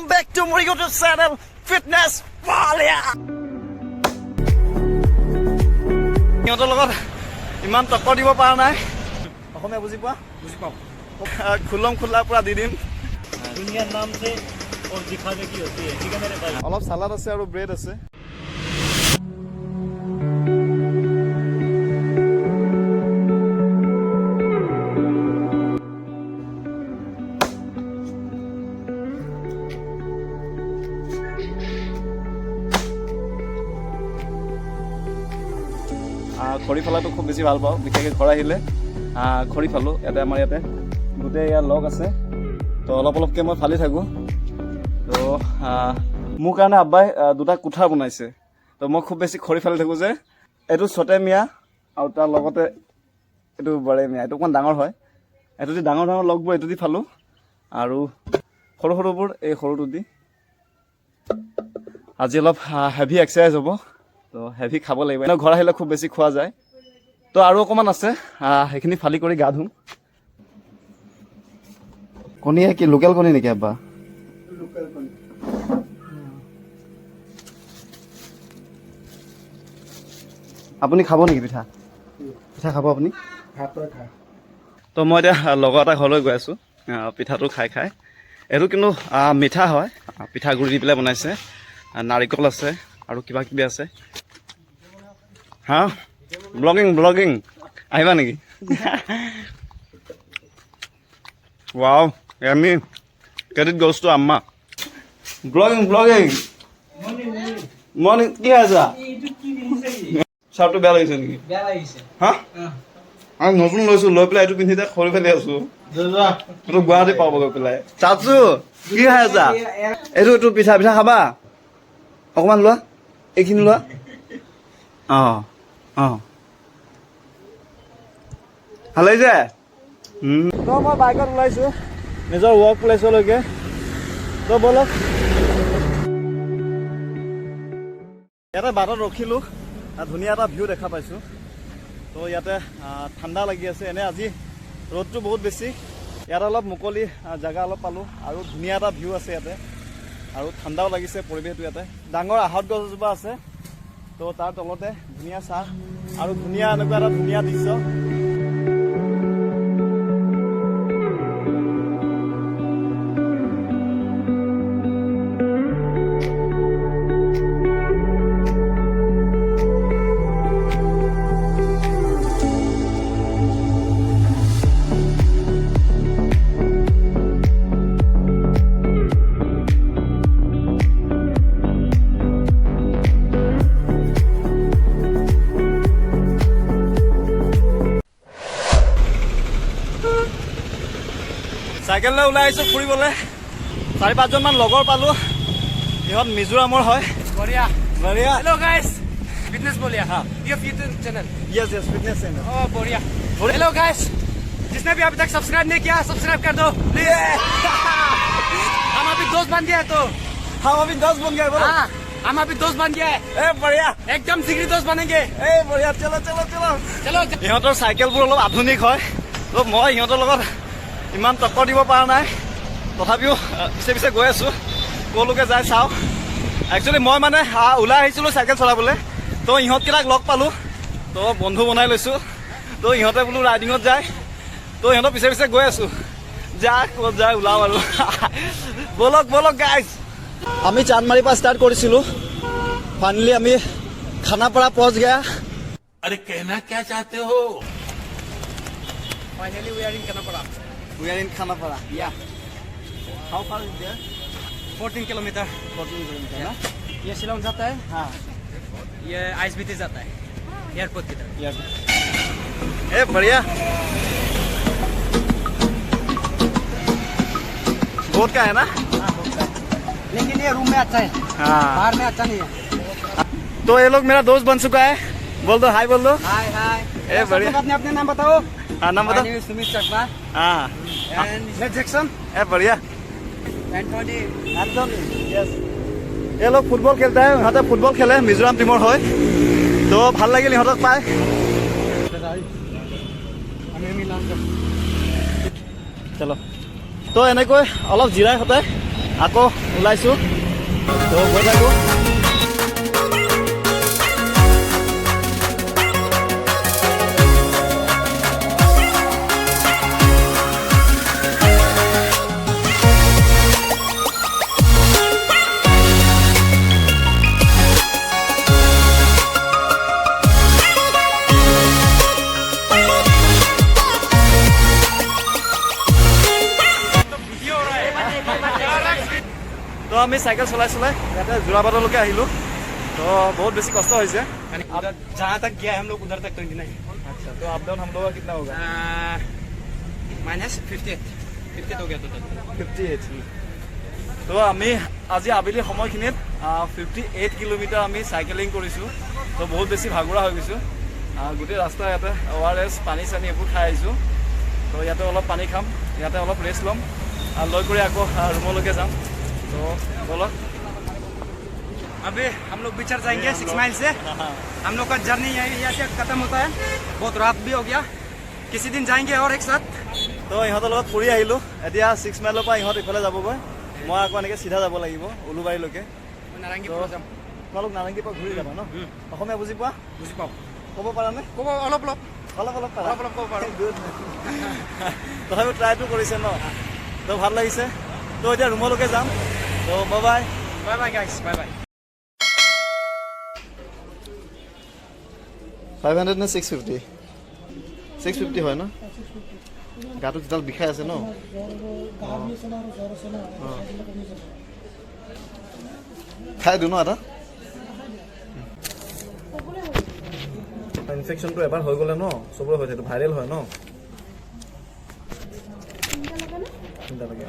Welcome back to my YouTube channel, Fitness Palia. সিহঁতৰ লগত ইমান টক্কৰ দিব পৰা নাই। অসমীয়া বুজি পোৱা? বুজি পাওঁ। খুলম খুল্লা পুৰা দি দিম। दुनिया नाम से और दिखावे की होती है, ठीक है मेरे भाई। অলপ সালাড আছে আৰু ব্ৰেড আছে। খৰি ফালাটো খুব বেছি ভাল পাওঁ, বিশেষকৈ ঘৰ আহিলে খৰি ফালোঁ। ইয়াতে আমাৰ ইয়াতে গোটেই ইয়াৰ লগ আছে, তো অলপ অলপকৈ মই ফালি থাকোঁ। তো মোৰ কাৰণে আব্বাই দুটা কোঠাৰ বনাইছে, তো মই খুব বেছি খৰি ফালি থাকোঁ যে। এইটো ছটে মিয়া আৰু তাৰ লগতে এইটো বৰে মিয়া, এইটো অকণমান ডাঙৰ হয়। এইটো দি ডাঙৰ ডাঙৰ লগবোৰ এইটো দি ফালোঁ, আৰু সৰু সৰুবোৰ এই সৰুটো দি। আজি অলপ হেভি এক্সাৰচাইজ হ'ব, তো হেভি খাব লাগিব। এনেও ঘৰ আহিলে খুব বেছি খোৱা যায়, তো আৰু অকণমান আছে, সেইখিনি ফালি কৰি গা ধুম। কণী কি লোকেল কণী নেকি আব্বা? লোকেল কণী। আপুনি খাব নেকি পিঠা? পিঠা খাব আপুনি? তো মই এতিয়া লগৰ এটা ঘৰলৈ গৈ আছোঁ পিঠাটো খাই খাই। এইটো কিন্তু মিঠা হয়, পিঠাগুড়ি দি পেলাই বনাইছে, নাৰিকল আছে আৰু কিবা কিবি আছে। হা ব্লগিং আহিবা নেকি? ৱাও আমি credit goes to Amma. Blogging morning কি আছা? চাৰ্টটো বেয়া লাগিছে নেকি? হা আমি নতুন লৈছো, লৈ পেলাই এইটো পিন্ধি খৰি ফালি আছো। এইটো গুৱাহাটী পাব গৈ পেলাই। চাচু কি খাই আছা? এইটো পিঠা খাবা? অকণমান লোৱা, এইখিনি লোৱা। ভাল লাগিছে? তো মই বাইকত ওলাইছোঁ নিজৰ ৱৰ্ক প্লেচলৈকে, তো ব'লক। ইয়াতে বাটত ৰখিলোঁ, ধুনীয়া এটা ভিউ দেখা পাইছোঁ। তো ইয়াতে ঠাণ্ডা লাগি আছে। এনে আজি ৰ'দটো বহুত বেছি, ইয়াত অলপ মুকলি জেগা অলপ পালোঁ, আৰু ধুনীয়া এটা ভিউ আছে ইয়াতে, আৰু ঠাণ্ডাও লাগিছে পৰিৱেশটো। ইয়াতে ডাঙৰ আহঁত গছ এজোপা আছে, তো তাৰ তলতে ধুনীয়া চাহ আৰু ধুনীয়া এনেকুৱা এটা ধুনীয়া দৃশ্য। চাইকেল লৈ ওলাই আহিছোঁ ফুৰিবলৈ। 4-5জন মান লগৰ পালোঁ, ইহঁত মিজোৰামৰ হয়। बढ़िया। हेलो गाइस, फिटनेस बोलिए। हाँ, ये fitness channel. Yes fitness channel. Oh बढ़िया। हेलो गाइस, जिसने भी अभी तक सब्सक्राइब नहीं किया सब्सक्राइब कर दो प्लीज। हम अभी दोस्त बन गए, तो हम अभी 10 बन गए। हाँ, हम अभी दोस्त बन गए। बढ़िया, एकदम जिगरी दोस्त बनेंगे। बढ़िया। चलो चलो। ইহঁতৰ চাইকেলবোৰ অলপ আধুনিক হয়, তো মই ইহঁতৰ লগত ইমান টক্কৰ দিব পৰা নাই, তথাপিও পিছে গৈ আছোঁ, ক'লৈকে যায় চাওঁ। একচুৱেলি মই মানে ওলাই আহিছিলোঁ চাইকেল চলাবলৈ, তো ইহঁতকেইটাক লগ পালোঁ, তো বন্ধু বনাই লৈছোঁ। তো ইহঁতে বোলো ৰাইডিঙত যায়, তো ইহঁতৰ পিছে গৈ আছোঁ। যা ক'ত যায় ওলাওঁ আৰু। বলক গাইজ। আমি চান্দমাৰীৰ পৰা ষ্টাৰ্ট কৰিছিলোঁ, ফাইনেলি আমি খানাপাৰা পहुंच गया। अरे कहना क्या चाहते हो? Finally we are in Canada. We are in Khanapara. Yeah, How far is there? 14 kilometre. 14 kilometer, ना? ये शिलोंग जाता है, हाँ, ये आईएसबीटी जाता है एयरपोर्ट की तरफ। yes. बढ़िया। बोट का है ना? लेकिन ये रूम में अच्छा है, हाँ। बाहर में अच्छा नहीं है। तो ये लोग मेरा दोस्त बन चुका है, बोल दो हाय बोल दो। हाय बढ़िया। अपने नाम बताओ। हाँ, नाम बताओ। सुमित चकमा हाँ, एंड जैक्सन बढ़िया। एंथोनी। Yes. ये लोग फुटबल खेलता है, इहते फुटबल खेले, मिजोराम टीमर হয়, তো ভাল লাগিল ইহঁতক পাই। চলো, তো এনেকৈ অলপ জিৰাই হতে আকৌ ওলাইছোঁ তো গৈ থাকোঁ। তো আমি চাইকেল চলাই চলাই ইয়াতে যোৰাবাটলৈকে আহিলোঁ। তো बहुत बेसी कष्ट হৈছে। जहाँ तक गया है हम लोग उधर तक 29। अच्छा तो अप डाउन हम लोग का कितना होगा? -58 हो गया टोटल। 58। তো আমি আজি আবেলি সময়খিনিত 58 কিলোমিটাৰ আমি চাইকেলিং কৰিছোঁ। তো বহুত বেছি ভাগৰুৱা হৈ গৈছোঁ। গোটেই ৰাস্তা ইয়াতে ORS পানী চানী এইবোৰ খাই আহিছোঁ। তো ইয়াতে অলপ পানী খাম, ইয়াতে অলপ ৰেষ্ট ল'ম আৰু লৈ কৰি আকৌ ৰুমলৈকে যাম। তো বলক। अभी हम लोग बिछड़ जाएंगे 6 माइल से। हम लोग का जर्नी यहाँ से खत्म होता है। बहुत रात भी हो गया, किसी दिन जाएंगे और एक साथ। তো ইহঁতৰ লগত ফুৰি আহিলোঁ। এতিয়া 6 মাইলৰ পৰা ইহঁত ইফালে যাবগৈ, মই আকৌ এনেকৈ চিধা যাব লাগিব উলুবাৰীলৈকে। नारंगी তো তোমালোক নাৰেংগীৰ পৰা ঘূৰি যাবা ন? অসমীয়া বুজি পোৱা? बुझी पाओ ক'ব পাৰানে? को अलग अलग অলপ অলপ পাৰা? অলপ অলপ ক'ব পাৰোঁ। Good. তথাপিও ট্ৰাইটো কৰিছে ন? তো ভাল লাগিছে। তো এতিয়া ৰুমলৈকে যাম। তো bye bye. Bye bye guys, bye bye. 500 নে 650? 650 হয় ন? গাটো যিডাল বিষাই আছে ন? খাই দিওঁ ন এটা? ইনফেকশ্যনটো এবাৰ হৈ গ'লে ন চবৰে হৈ থাকে, ভাইৰেল হয় ন? চিন্তা লাগে।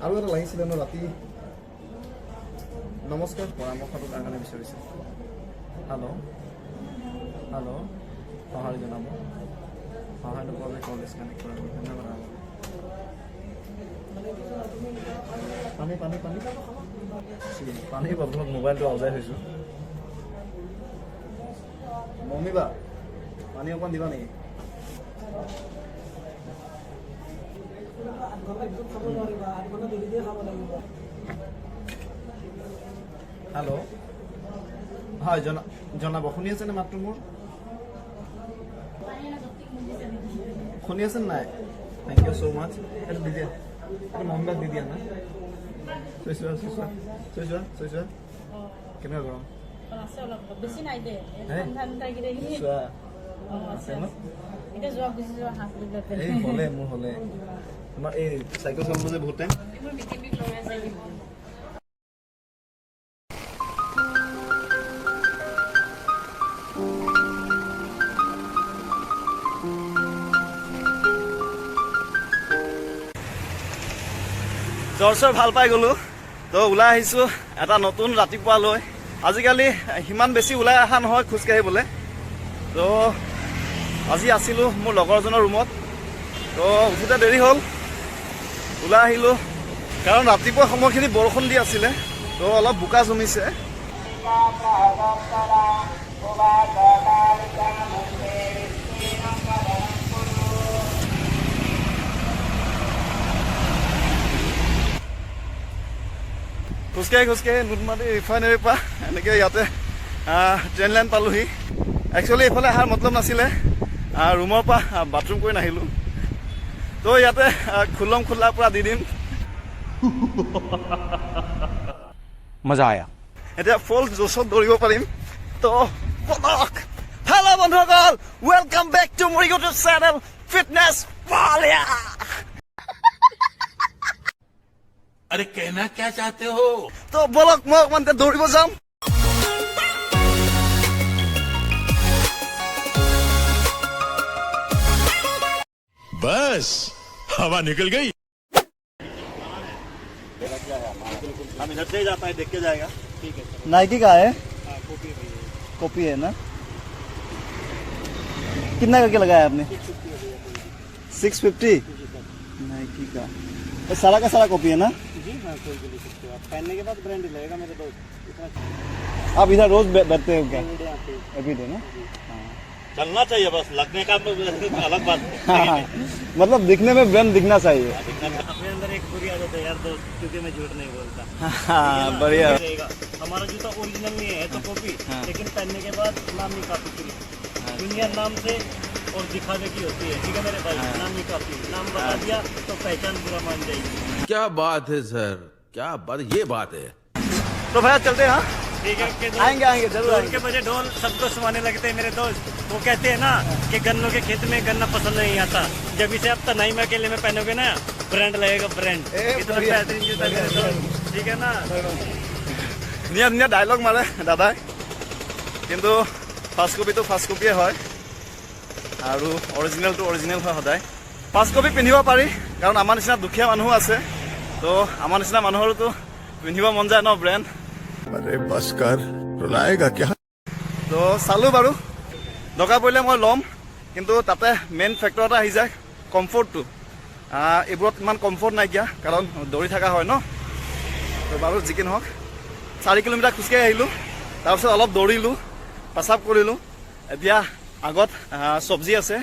আৰু এটা লাগিছিলে ন ৰাতি? নমস্কাৰ, পৰামৰ্শটো তাৰ কাৰণে বিচাৰিছে। হেল্ল' হেল্ল' সঁহাৰি জনাব। সঁহাৰিটো বাবে কল ডিছকানেক্ট কৰা ধন্যবাদ। পানী পানী পানী পানীৰ প্ৰথমত মোবাইলটো আউজাই হৈছোঁ। মম্মী বা পানী অকণমান দিবা নেকি? হেল্ল' হয় জনাব। শুনি আছেনে মাতটো মোৰ? শুনি আছে নাই? থেংক ইউ ছ' মাছ। এইটো দি দিয়া, এইটো মমবাক দি দিয়া না। চৈ চোৱা চৈ চোৱা চৈ চোৱা চৈ চোৱা কেনেকুৱা গৰম? আছে অলপ বেছি নাই দে। হে? ঠাণ্ডা কিটাকিনি চোৱা আছে ন? এতিয়া যোৱা গুচি যোৱা হাঁহ বুলি এই হ'লে মোৰ হ'লে তোমাৰ এই চাইকেল চলাব যে বহুত টাইম। এইবোৰ বিকি বিক লগাই আছে এইবোৰ। জ্বৰ চৰ ভাল পাই গ'লোঁ। তো ওলাই আহিছোঁ এটা নতুন ৰাতিপুৱালৈ। আজিকালি সিমান বেছি ওলাই অহা নহয় খোজকাঢ়িবলৈ। তো আজি আছিলোঁ মোৰ লগৰজনৰ ৰুমত। তো উঠোঁতে দেৰি হ'ল, ওলাই আহিলোঁ কাৰণ ৰাতিপুৱা সময়খিনি বৰষুণ দি আছিলে। তো অলপ বোকা জমিছে। খোজকাঢ়ি খোজকাঢ়ি নুনমাটি ৰিফাইনেৰীৰ পৰা এনেকৈ ইয়াতে ট্ৰেইন লাইন পালোহি। একচুৱেলি এইফালে অহাৰ মতলব নাছিলে, ৰুমৰ পৰা বাথৰুম কৰি নাহিলোঁ। তো ইয়াতে খুলম খোলাৰ পৰা দি দিম। मजा आया। এতিয়া ফুল জোচত দৌৰিব পাৰিম। তো বলক। হেল্ল' বন্ধুসকল, ৱেলকাম বেক টু মোৰ ইউটিউব চেনেল ফিটনেছ পালিয়া। अरे कहना क्या चाहते हो? তো বলক মই অকণমান দৌৰিব যাম। बस हवा निकल गई। हम इधर से ही जाता है, देख के जाएगा। ठीक है। नाइकी का है? कॉपी है ना? कितना करके लगाया आपने? 650। नाइकी का ये सारा का सारा कॉपी है ना? जी हाँ, कोई भी ले सकते हो आप। पहनने के बाद ब्रांड लगेगा मेरे दोस्त। इतना आप इधर रोज बैठते हो क्या? एवरीडे आते हैं। एवरीडे ना? हाँ। चलना चाहिए बस लगने का अलग बात है मतलब दिखने में ब्रांड दिखना चाहिए अपने अंदर एक बुरी आदत है यार दोस्त क्योंकि मैं झूठ नहीं बोलता हाँ बढ़िया रहेगा हमारा जूता ओरिजिनल नहीं है तो कॉपी लेकिन पहनने के बाद नाम नहीं काफी दुनिया नाम से और दिखावे की होती है ठीक है मेरे भाई नाम नहीं काफी नाम बता दिया तो पहचान पूरा मान जाएगी क्या बात है सर क्या बात ये बात है तो भैया चलते हैं हाँ ठीक है आएंगे आएंगे जरूर ढोल आएंगे के बजे ढोल सबको सुनाने लगते हैं मेरे दोस्त वो कहते हैं ना कि गन्नों के खेत में गन्ना पसंद नहीं आता जब इसे अब तनाई में अकेले में पहनोगे ना ब्रांड लगेगा ब्रांड इतना बेहतरीन जूता मेरे दोस्त ठीक है ना ধুনীয়া ধুনীয়া ডায়লগ মাৰে দাদাই কিন্তু ফাৰ্ষ্ট কপিটো ফাৰ্ষ্ট কপিয়ে হয় আৰু অৰিজিনেলটো অৰিজিনেল হয় সদায় ফাৰ্ষ্ট কপি পিন্ধিব পাৰি কাৰণ আমাৰ নিচিনা দুখীয়া মানুহো আছে তো আমাৰ নিচিনা মানুহৰোতো পিন্ধিব মন যায় ন ব্ৰেণ্ড अरे बस कर रुलाएगा क्या তো চালোঁ বাৰু দৰকাৰ পৰিলে মই ল'ম কিন্তু তাতে মেইন ফেক্টৰ এটা আহি যায় কমফৰ্টটো এইবোৰত ইমান কমফৰ্ট নাইকিয়া কাৰণ দৌৰি থকা হয় ন তো বাৰু যি কি নহওক 4 কিলোমিটাৰ খোজকাঢ়ি আহিলোঁ তাৰপিছত অলপ দৌৰিলোঁ পেচাব কৰিলোঁ এতিয়া আগত চব্জি আছে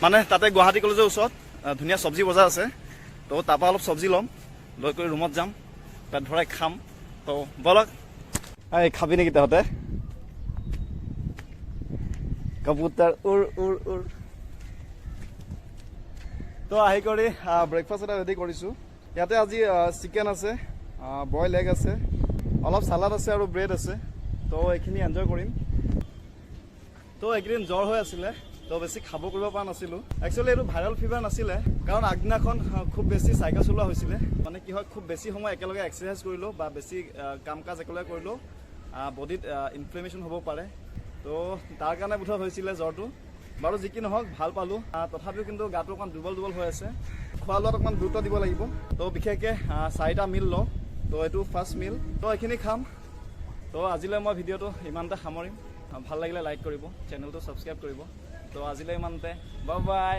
মানে তাতে গুৱাহাটী কলেজৰ ওচৰত ধুনীয়া চব্জি বজাৰ আছে তো তাৰপৰা অলপ চব্জি ল'ম লৈ কৰি ৰুমত যাম পেট ভৰাই খাম তো বলক এই খাবি নেকি তহঁতে কবুতৰ উৰ উৰ উৰ তো আহি কৰি ব্ৰেকফাষ্ট এটা ৰেডি কৰিছোঁ ইয়াতে আজি চিকেন আছে বইল এগ আছে অলপ চালাড আছে আৰু ব্ৰেড আছে তো এইখিনি এনজয় কৰিম তো এইকেইদিন জ্বৰ হৈ আছিলে তো বেছি খাব কৰিব পৰা নাছিলোঁ একচুৱেলি এইটো ভাইৰেল ফিভাৰ নাছিলে কাৰণ আগদিনাখন খুব বেছি চাইকেল চলোৱা হৈছিলে মানে কি হয় খুব বেছি সময় একেলগে এক্সাৰচাইজ কৰিলোঁ বা বেছি কাম কাজ একেলগে কৰিলোঁ বডিত ইনফ্লেমেশ্যন হ'ব পাৰে তো তাৰ কাৰণে বোধহয় হৈছিলে জ্বৰটো বাৰু যি কি নহওক ভাল পালোঁ তথাপিও কিন্তু গাটো অকণমান দুৰ্বল দুৰ্বল হৈ আছে খোৱা লোৱাত অকণমান গুৰুত্ব দিব লাগিব তো বিশেষকৈ 4টা মিল লওঁ তো এইটো ফাৰ্ষ্ট মিল তো এইখিনি খাম তো আজিলৈ মই ভিডিঅ'টো ইমানতে সামৰিম ভাল লাগিলে লাইক কৰিব চেনেলটো ছাবস্ক্ৰাইব কৰিব তো আজিলৈ ইমানতে বাই বাই